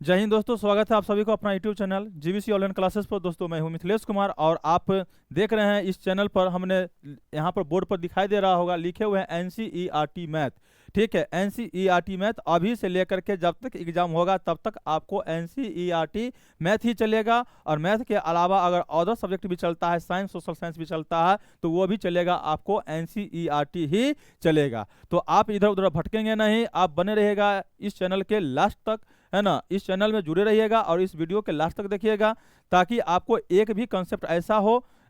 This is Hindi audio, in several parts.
जय हिंद दोस्तों, स्वागत है आप सभी को अपना YouTube channel GVC online classes पर। दोस्तों मैं हूं मिथिलेश कुमार और आप देख रहे हैं इस चैनल पर हमने यहां पर बोर्ड पर दिखाई दे रहा होगा, लिखे हुए हैं एनसीईआरटी मैथ। ठीक है, एनसीईआरटी मैथ अभी से लेकर के जब तक एग्जाम होगा तब तक आपको एनसीईआरटी मैथ ही चलेगा। और मैथ के अलावा अगर अदर सब्जेक्ट भी चलता है, साइंस सोशल साइंस भी चलता है, तो वो भी चलेगा, आपको एनसीईआरटी ही चलेगा। तो आप इधर उधर भटकेंगे नहीं, आप बने रहेगा इस चैनल के लास्ट तक, है ना। इस चैनल में जुड़े रहिएगा और इस वीडियो के लास्ट तक देखिएगा, ताकि आपको एक भी कंसेप्ट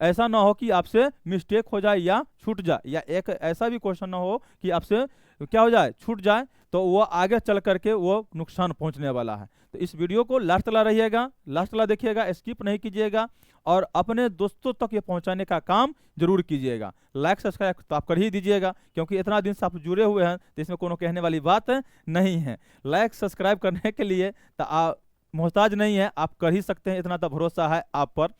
ऐसा ना हो कि आपसे मिस्टेक हो जाए या छूट जाए, या एक ऐसा भी क्वेश्चन ना हो कि आपसे क्या हो जाए, छूट जाए, तो वो आगे चल करके वो नुकसान पहुंचने वाला है। तो इस वीडियो को लास्ट तक रहिएगा, लास्ट तक देखिएगा, स्किप नहीं कीजिएगा और अपने दोस्तों तक ये पहुंचाने का काम जरूर कीजिएगा। लाइक सब्सक्राइब तो आप कर ही दीजिएगा, क्योंकि इतना दिन से आप जुड़े हुए हैं तो इसमें कोनो कहने वाली बात नहीं है। लाइक सब्सक्राइब करने के लिए तो आप मोहताज नहीं है, आप कर ही सकते हैं, इतना तो भरोसा है आप पर।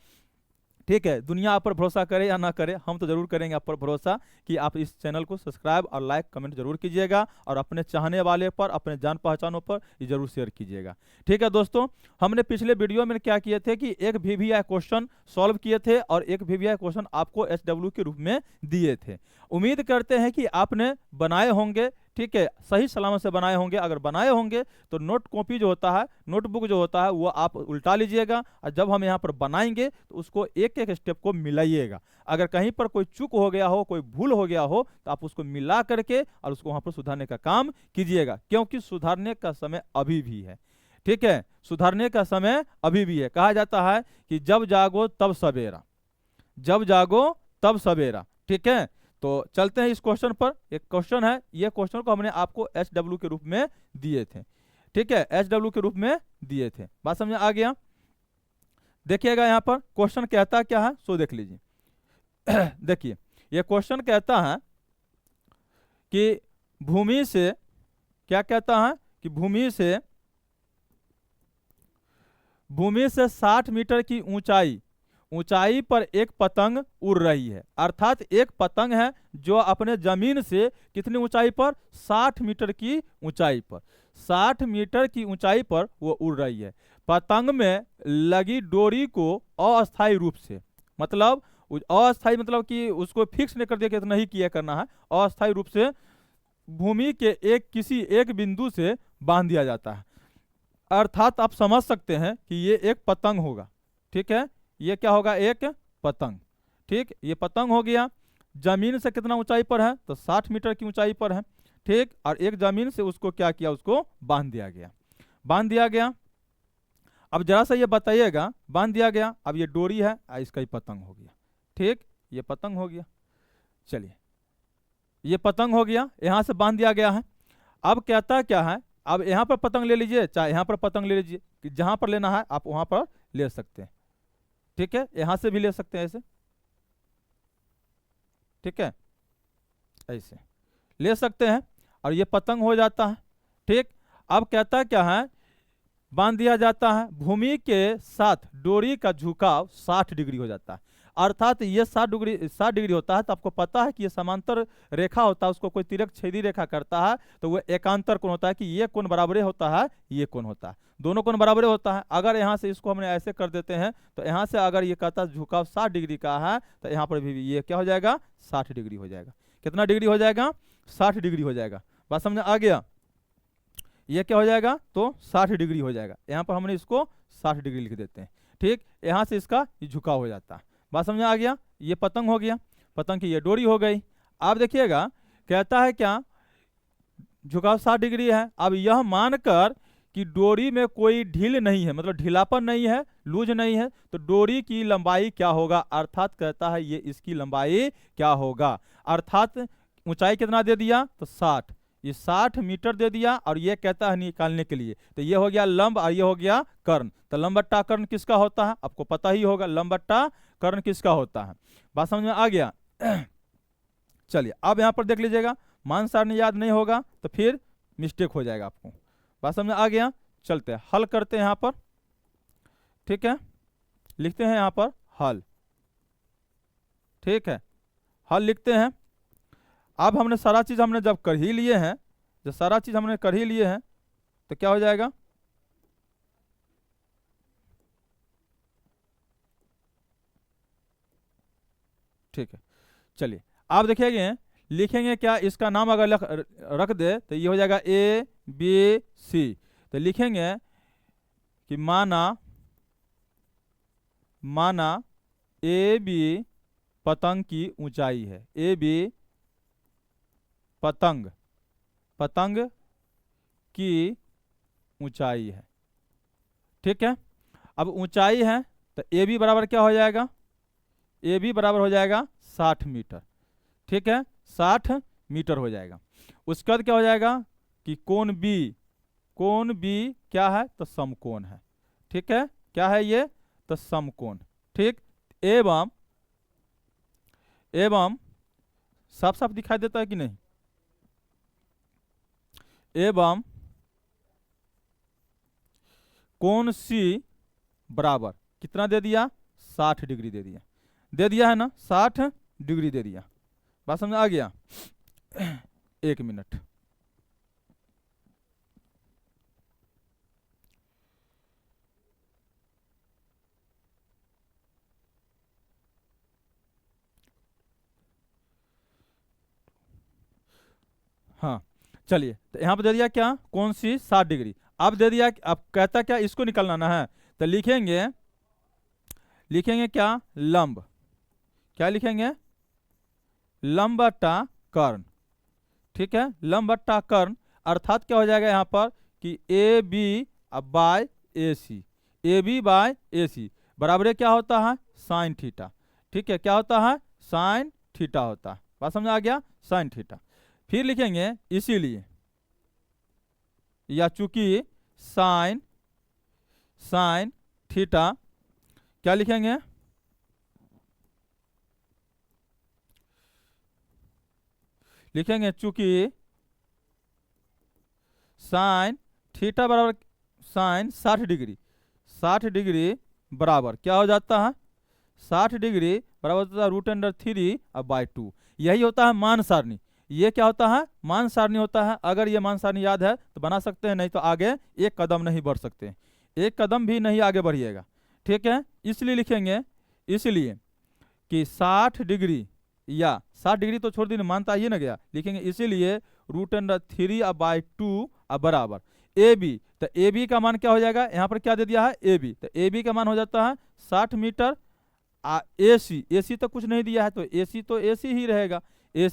ठीक है, दुनिया आप पर भरोसा करे या ना करे, हम तो जरूर करेंगे आप पर भरोसा कि आप इस चैनल को सब्सक्राइब और लाइक कमेंट जरूर कीजिएगा और अपने चाहने वाले पर, अपने जान पहचानों पर ये जरूर शेयर कीजिएगा। ठीक है दोस्तों, हमने पिछले वीडियो में क्या किए थे कि एक वीवीआई क्वेश्चन सॉल्व किए थे और एक वीवीआई क्वेश्चन आपको एसडब्ल्यू के रूप में दिए थे। उम्मीद करते हैं कि आपने बनाए होंगे, ठीक है, सही सलामत से बनाए होंगे। अगर बनाए होंगे तो नोट कॉपी जो होता है, नोटबुक जो होता है, वो आप उल्टा लीजिएगा और जब हम यहाँ पर बनाएंगे तो उसको एक एक स्टेप को मिलाइएगा। अगर कहीं पर कोई चूक हो गया हो, कोई भूल हो गया हो, तो आप उसको मिला करके और उसको वहां पर सुधारने का काम कीजिएगा, क्योंकि सुधारने का समय अभी भी है। ठीक है, सुधारने का समय अभी भी है। कहा जाता है कि जब जागो तब सवेरा, जब जागो तब सवेरा। ठीक है, तो चलते हैं इस क्वेश्चन पर। एक क्वेश्चन है, ये क्वेश्चन को हमने आपको एसडब्ल्यू के रूप में दिए थे। ठीक है, एसडब्ल्यू के रूप में दिए थे, बात समझ आ गया। देखिएगा यहाँ पर क्वेश्चन कहता क्या है, सो देख लीजिए। देखिए, ये क्वेश्चन कहता है कि भूमि से, क्या कहता है कि भूमि से 60 मीटर की ऊंचाई पर एक पतंग उड़ रही है। अर्थात एक पतंग है जो अपने जमीन से कितनी ऊंचाई पर, 60 मीटर की ऊंचाई पर, 60 मीटर की ऊंचाई पर वो उड़ रही है। पतंग में लगी डोरी को अस्थायी रूप से, मतलब अस्थायी मतलब कि उसको फिक्स नहीं कर दिया कि इतना ही किया करना है, अस्थायी रूप से भूमि के किसी एक बिंदु से बांध दिया जाता है। अर्थात आप समझ सकते हैं कि ये एक पतंग होगा। ठीक है, ये क्या होगा, एक पतंग। ठीक, ये पतंग हो गया। जमीन से कितना ऊंचाई पर है, तो 60 मीटर की ऊंचाई पर है। ठीक, और एक जमीन से उसको क्या किया, उसको बांध दिया गया, बांध दिया गया। अब जरा सा ये बताइएगा, बांध दिया गया, अब ये डोरी है, इसका ही पतंग हो गया। ठीक, ये पतंग हो गया। चलिए, ये पतंग हो गया, यहां से बांध दिया गया है। अब कहता क्या है, अब यहां पर पतंग ले लीजिए, चाहे यहां पर पतंग ले लीजिए, कि जहां पर लेना है आप वहां पर ले सकते हैं। ठीक है, यहां से भी ले सकते हैं ऐसे। ठीक है, ऐसे ले सकते हैं और ये पतंग हो जाता है। ठीक, अब कहता क्या है, बांध दिया जाता है, भूमि के साथ डोरी का झुकाव 60 डिग्री हो जाता है। अर्थात ये 60 डिग्री होता है, तो आपको पता है कि ये समांतर रेखा होता है, उसको कोई तिरक छेदी रेखा करता है तो वो एकांतर कोण होता है, कि ये कोण बराबरे होता है, ये कोण होता है, दोनों कोण बराबरे होता है। अगर यहाँ से इसको हमने ऐसे कर देते हैं, तो यहाँ से अगर ये कहता है झुकाव 60 डिग्री का है, तो यहाँ पर भी ये क्या हो जाएगा, 60 डिग्री हो जाएगा। कितना डिग्री हो जाएगा, 60 डिग्री हो जाएगा। बात समझ आ गया, ये क्या हो जाएगा, तो 60 डिग्री हो जाएगा। यहाँ पर हमने इसको 60 डिग्री लिख देते हैं। ठीक, यहाँ से इसका ये झुकाव हो जाता है। बात समझ आ गया, ये पतंग हो गया, पतंग की ये डोरी हो गई। अब देखिएगा कहता है क्या, झुकाव 60 डिग्री है। अब यह मानकर कि डोरी में कोई ढील नहीं है, मतलब ढीलापन नहीं है, लूज नहीं है, तो डोरी की लंबाई क्या होगा। अर्थात कहता है ये इसकी लंबाई क्या होगा। अर्थात ऊंचाई कितना दे दिया, तो 60, ये 60 मीटर दे दिया और ये कहता है निकालने के लिए, तो ये हो गया लंब और ये हो गया कर्ण। तो लंब बट्टा कर्ण किसका होता है, आपको पता ही होगा, लंब बट्टा कर्ण किसका होता है। बात समझ में आ गया। चलिए, अब यहां पर देख लीजिएगा, मान सारणी याद नहीं होगा तो फिर मिस्टेक हो जाएगा आपको। बात समझ में आ गया, चलते हैं हल करते हैं यहां पर। ठीक है, लिखते हैं यहां पर हल। ठीक है, हल लिखते हैं। अब हमने सारा चीज हमने जब कर ही लिए हैं, जब सारा चीज हमने कर ही लिए हैं, तो क्या हो जाएगा, ठीक है, चलिए आप देखिएगा लिखेंगे क्या, इसका नाम अगर रख दे तो ये हो जाएगा ए बी सी। तो लिखेंगे कि माना ए बी पतंग की ऊंचाई है, ए बी पतंग की ऊंचाई है। ठीक है, अब ऊंचाई है तो ए बी बराबर क्या हो जाएगा, ए बी बराबर हो जाएगा 60 मीटर। ठीक है, 60 मीटर हो जाएगा। उसके बाद क्या हो जाएगा कि कोण बी क्या है तो समकोण है। ठीक है, क्या है ये तो समकोण। ठीक, एवं साफ साफ दिखाई देता है कि नहीं, एवं कोण सी बराबर कितना दे दिया, 60 डिग्री दे दिया है ना, 60 डिग्री दे दिया। बात समझ आ गया। 1 मिनट, हाँ चलिए, तो यहाँ पर दे दिया क्या, कौन सी 60 डिग्री। अब दे दिया, अब कहता क्या इसको निकालना है, तो लिखेंगे क्या, लंब, क्या लिखेंगे, लंब बट्टा कर्ण। ठीक है, लंब बट्टा कर्ण अर्थात क्या हो जाएगा यहाँ पर कि A B by A C, A B by A C बराबर क्या होता है, साइन थीटा। ठीक है, क्या होता है, साइन थीटा होता है। बात समझ आ गया, साइन थीटा। फिर लिखेंगे इसीलिए या चूंकि साइन थीटा, क्या लिखेंगे, चूंकि साइन थीटा बराबर साइन 60 डिग्री बराबर क्या हो जाता है, 60 डिग्री बराबर होता है √3/2। यही होता है मान सारणी। ये क्या होता है, मान सारणी होता है। अगर ये मान सारणी याद है तो बना सकते हैं, नहीं तो आगे एक कदम नहीं बढ़ सकते, एक कदम भी नहीं आगे बढ़िएगा। ठीक है, इसलिए लिखेंगे इसलिए कि 60 डिग्री या 60 डिग्री तो छोड़ दीजिए, मानता ही ना गया, लिखेंगे इसीलिए √3/2 बराबर ए बी। तो ए बी का मान क्या हो जाएगा, यहाँ पर क्या दे दिया है ए बी, तो ए बी का मान हो जाता है 60 मीटर। ए सी तो कुछ नहीं दिया है, तो ए सी तो ए सी ही रहेगा, ए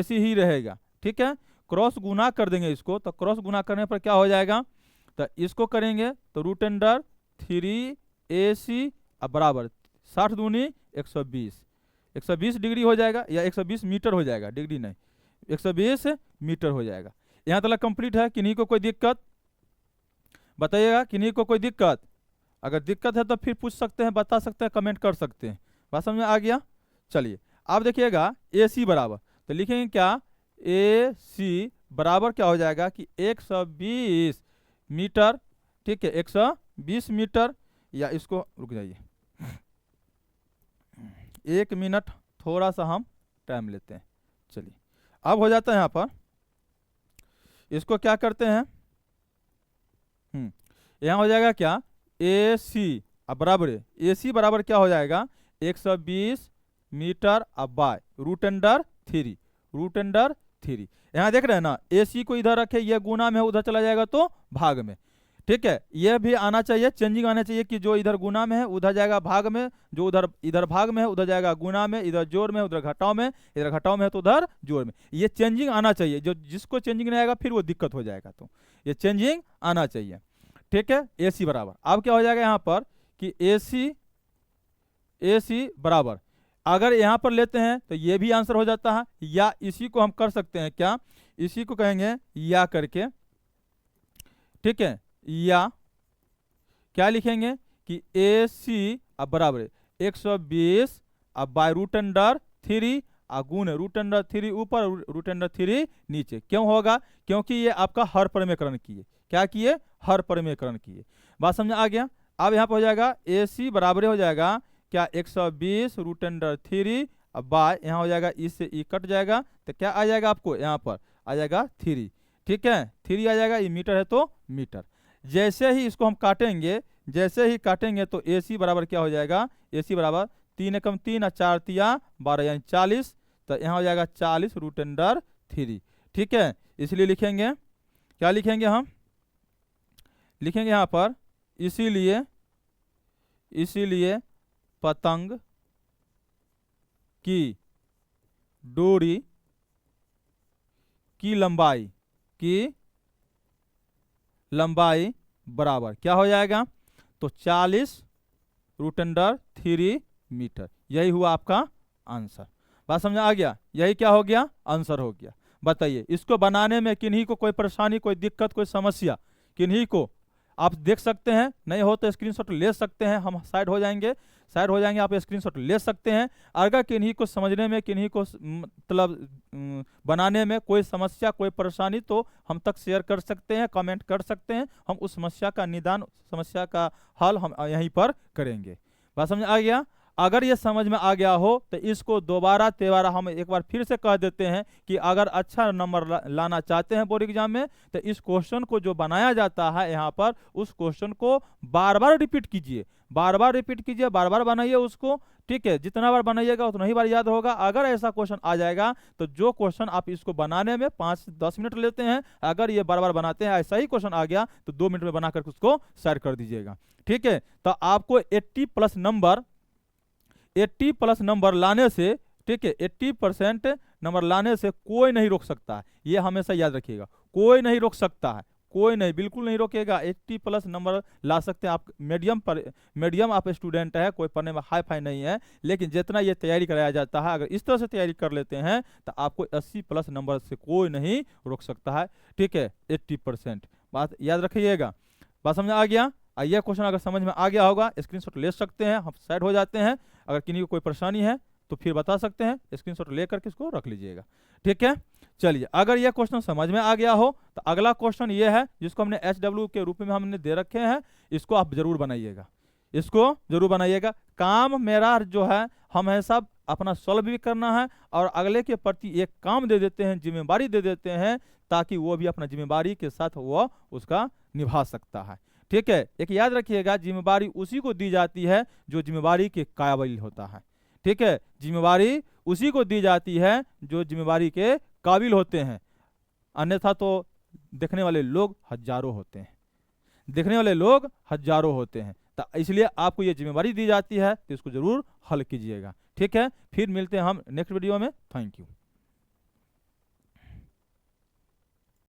सी ही रहेगा। ठीक है, क्रॉस गुना कर देंगे इसको, तो क्रॉस गुना करने पर क्या हो जाएगा, तो इसको करेंगे तो √3 बराबर 60 दूनी 120 डिग्री हो जाएगा, या 120 मीटर हो जाएगा, डिग्री नहीं 120 मीटर हो जाएगा। यहाँ तक कंप्लीट है, किन्हीं को कोई दिक्कत बताइएगा, किन्हीं को कोई दिक्कत, अगर दिक्कत है तो फिर पूछ सकते हैं, बता सकते हैं, कमेंट कर सकते हैं। बात समझ में आ गया। चलिए अब देखिएगा ए सी बराबर, तो लिखेंगे क्या, ए सी बराबर क्या हो जाएगा कि 120 मीटर। ठीक है, 120 मीटर, या इसको रुक जाइए 1 मिनट, थोड़ा सा हम टाइम लेते हैं। चलिए अब हो जाता है, यहाँ पर इसको क्या करते हैं, यहाँ हो जाएगा क्या, ए सी बराबर क्या हो जाएगा, 120 मीटर बाय √3। यहाँ देख रहे हैं ना, ए सी को इधर रखे, ये गुना में उधर चला जाएगा तो भाग में। ठीक है, ये भी आना चाहिए, चेंजिंग आना चाहिए कि जो इधर गुना में है उधर जाएगा भाग में, जो इधर भाग में है उधर जाएगा गुना में, इधर जोड़ में उधर घटाव में, इधर घटाव में है तो उधर जोड़ में। ये चेंजिंग आना चाहिए, जो जिसको चेंजिंग नहीं आएगा फिर वो दिक्कत हो जाएगा, तो ये चेंजिंग आना चाहिए। ठीक है, ए सी बराबर अब क्या हो जाएगा यहाँ पर कि ए सी बराबर, अगर यहाँ पर लेते हैं तो ये भी आंसर हो जाता है, या इसी को हम कर सकते हैं क्या, इसी को कहेंगे या करके। ठीक है, या क्या लिखेंगे कि ए सी बराबर 120 बाय √3 गुण √3 ऊपर √3 नीचे। क्यों होगा, क्योंकि ये आपका हर परिमेयकरण किए, क्या किए, हर परिमेयकरण किए। बात समझ आ गया। अब यहाँ पर हो जाएगा ए सी बराबर हो जाएगा क्या, 120 √3 बाय, यहाँ हो जाएगा इससे ई कट जाएगा, तो क्या आ जाएगा आपको, यहाँ पर आ जाएगा 3। ठीक है, 3 आ जाएगा, ये मीटर है तो मीटर। जैसे ही इसको हम काटेंगे तो ए सी बराबर क्या हो जाएगा, ए सी बराबर 3 एकम 3 और 4 तिया 12 यानी 40, तो यहाँ हो जाएगा 40 रूट अंडर 3। ठीक है, इसलिए लिखेंगे, क्या लिखेंगे हम, लिखेंगे यहाँ पर इसीलिए पतंग की डोरी की लंबाई बराबर क्या हो जाएगा, तो 40 रूट अंडर 3 मीटर। यही हुआ आपका आंसर। बात समझ आ गया, यही क्या हो गया, आंसर हो गया। बताइए इसको बनाने में किन्हीं को कोई परेशानी, कोई दिक्कत, कोई समस्या, किन्हीं को आप देख सकते हैं, नहीं हो तो स्क्रीनशॉट ले सकते हैं, हम साइड हो जाएंगे, आप स्क्रीनशॉट ले सकते हैं। अगर किन्हीं को समझने में, किन्हीं को मतलब बनाने में कोई समस्या, कोई परेशानी, तो हम तक शेयर कर सकते हैं, कमेंट कर सकते हैं, हम उस समस्या का निदान, समस्या का हल हम यहीं पर करेंगे। बात समझ आ गया। अगर ये समझ में आ गया हो तो इसको दोबारा तेबारा हम एक बार फिर से कह देते हैं कि अगर अच्छा नंबर लाना चाहते हैं बोर्ड एग्जाम में, तो इस क्वेश्चन को जो बनाया जाता है यहाँ पर, उस क्वेश्चन को बार बार रिपीट कीजिए, बार बार बनाइए उसको। ठीक है, जितना बार बनाइएगा उतना ही बार याद होगा। अगर ऐसा क्वेश्चन आ जाएगा तो जो क्वेश्चन आप इसको बनाने में 5 से 10 मिनट लेते हैं, अगर ये बार बार बनाते हैं, ऐसा ही क्वेश्चन आ गया तो 2 मिनट में बनाकर उसको शेयर कर दीजिएगा। ठीक है, तो आपको 80 प्लस नंबर लाने से, ठीक है, 80% नंबर लाने से कोई नहीं रोक सकता है, ये हमेशा याद रखिएगा। कोई नहीं रोक सकता है, कोई नहीं, बिल्कुल नहीं रोकेगा। 80 प्लस नंबर ला सकते हैं आप। मीडियम आप स्टूडेंट है, कोई पढ़ने में हाई फाई नहीं है, लेकिन जितना ये तैयारी कराया जाता है, अगर इस तरह से तैयारी कर लेते हैं तो आपको 80 प्लस नंबर से कोई नहीं रोक सकता है। ठीक है, 80%, बात याद रखिएगा। बात समझ आ गया। यह क्वेश्चन अगर समझ में आ गया होगा, स्क्रीनशॉट ले सकते हैं, हम साइड हो जाते हैं। अगर किन्हीं को कोई परेशानी है तो फिर बता सकते हैं, स्क्रीनशॉट लेकर के इसको रख लीजिएगा। ठीक है, चलिए, अगर यह क्वेश्चन समझ में आ गया हो तो अगला क्वेश्चन ये है, जिसको हमने HW के रूप में हमने दे रखे हैं, इसको आप जरूर बनाइएगा, इसको जरूर बनाइएगा। काम मेरा जो है हमें सब अपना सॉल्व भी करना है और अगले के प्रति एक काम दे देते हैं, जिम्मेवारी दे देते हैं, ताकि वो भी अपना जिम्मेवारी के साथ वो उसका निभा सकता है। ठीक है, एक याद रखिएगा, जिम्मेवारी उसी को दी जाती है जो जिम्मेवारी के काबिल होता है। ठीक है, जिम्मेवारी उसी को दी जाती है जो जिम्मेवारी के काबिल होते हैं, अन्यथा तो देखने वाले लोग हजारों होते हैं, तो इसलिए आपको ये जिम्मेवारी दी जाती है, तो इसको जरूर हल कीजिएगा। ठीक है, फिर मिलते हैं हम नेक्स्ट वीडियो में। Thank you.